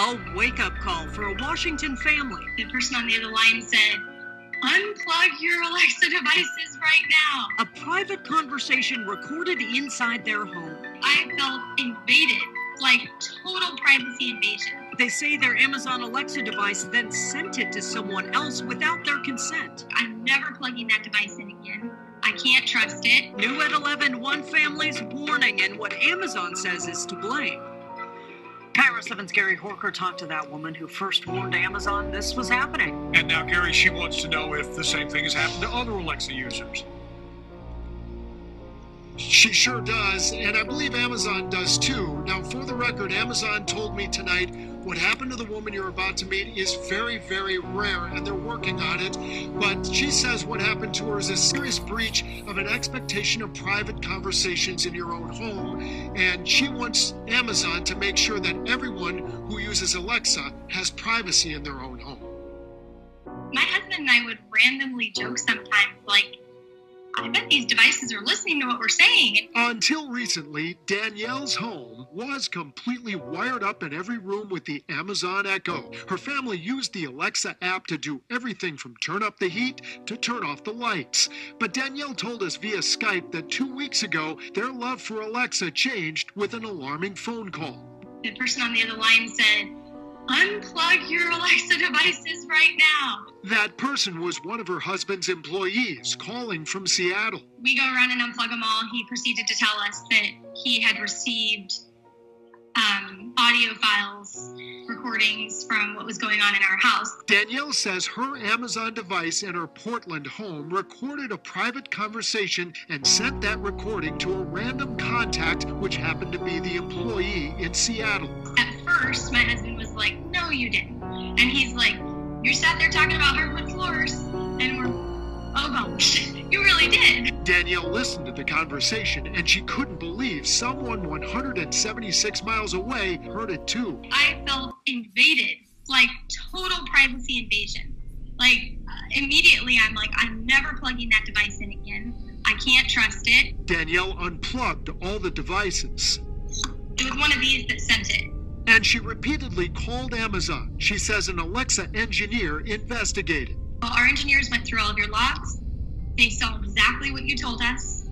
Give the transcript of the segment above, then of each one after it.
A wake-up call for a Washington family. The person on the other line said, "Unplug your Alexa devices right now." A private conversation recorded inside their home. I felt invaded, like total privacy invasion. They say their Amazon Alexa device then sent it to someone else without their consent. I'm never plugging that device in again. I can't trust it. New at 11, one family's warning and what Amazon says is to blame. Kyra 7's Kerry Hawker talked to that woman who first warned Amazon this was happening. And now, Kerry, she wants to know if the same thing has happened to other Alexa users. She sure does, and I believe Amazon does too. Now, for the record, Amazon told me tonight what happened to the woman you're about to meet is very, very rare, and they're working on it. But she says what happened to her is a serious breach of an expectation of private conversations in your own home, and she wants Amazon to make sure that everyone who uses Alexa has privacy in their own home. My husband and I would randomly joke sometimes, like, I bet these devices are listening to what we're saying. Until recently, Danielle's home was completely wired up in every room with the Amazon Echo. Her family used the Alexa app to do everything from turn up the heat to turn off the lights. But Danielle told us via Skype that 2 weeks ago, their love for Alexa changed with an alarming phone call. The person on the other line said, "Unplug your Alexa devices right now." That person was one of her husband's employees calling from Seattle. We go around and unplug them all. He proceeded to tell us that he had received audio files, recordings from what was going on in our house. Danielle says her Amazon device in her Portland home recorded a private conversation and sent that recording to a random contact, which happened to be the employee in Seattle. At first, my husband was like, "No, you didn't." And he's like, "You sat there talking about hardwood floors." And we're, "Oh gosh, you really did." Danielle listened to the conversation and she couldn't believe someone 176 miles away heard it too. I felt invaded, like total privacy invasion. Like immediately I'm like, I'm never plugging that device in again. I can't trust it. Danielle unplugged all the devices. It was one of these that sent it. And she repeatedly called Amazon. She says an Alexa engineer investigated. Well, our engineers went through all of your logs. They saw exactly what you told us,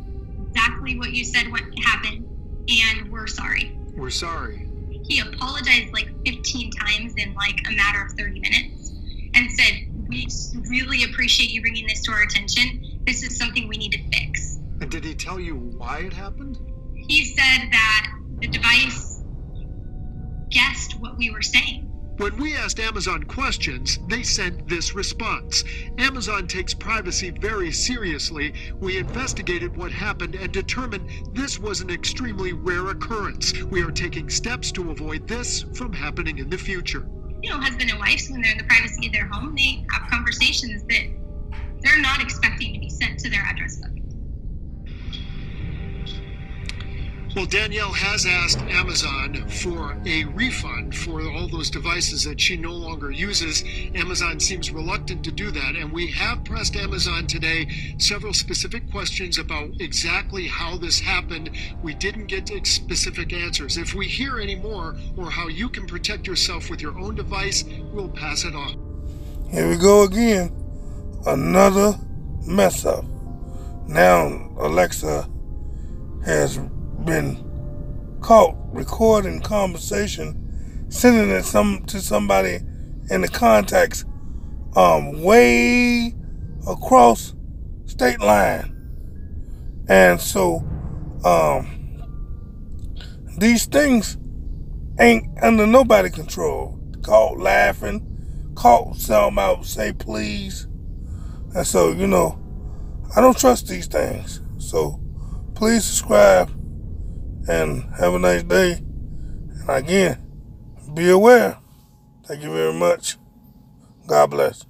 exactly what you said what happened, and we're sorry. We're sorry. He apologized like 15 times in like a matter of 30 minutes and said, "We really appreciate you bringing this to our attention. This is something we need to fix." And did he tell you why it happened? He said that the device guessed what we were saying. When we asked Amazon questions, they sent this response. Amazon takes privacy very seriously. We investigated what happened and determined this was an extremely rare occurrence. We are taking steps to avoid this from happening in the future. You know, husband and wife, when they're in the privacy of their home, they have conversations that they're not expecting to be sent to their address book. Well, Danielle has asked Amazon for a refund for all those devices that she no longer uses. Amazon seems reluctant to do that, and we have pressed Amazon today several specific questions about exactly how this happened. We didn't get specific answers. If we hear any more or how you can protect yourself with your own device, we'll pass it on. Here we go again. Another mess up. Now Alexa has been caught recording conversation, sending it to somebody in the contacts way across state line. And so these things ain't under nobody control. Caught laughing, caught something out, say please. And so, you know, I don't trust these things. So please subscribe and have a nice day. And again, be aware. Thank you very much. God bless.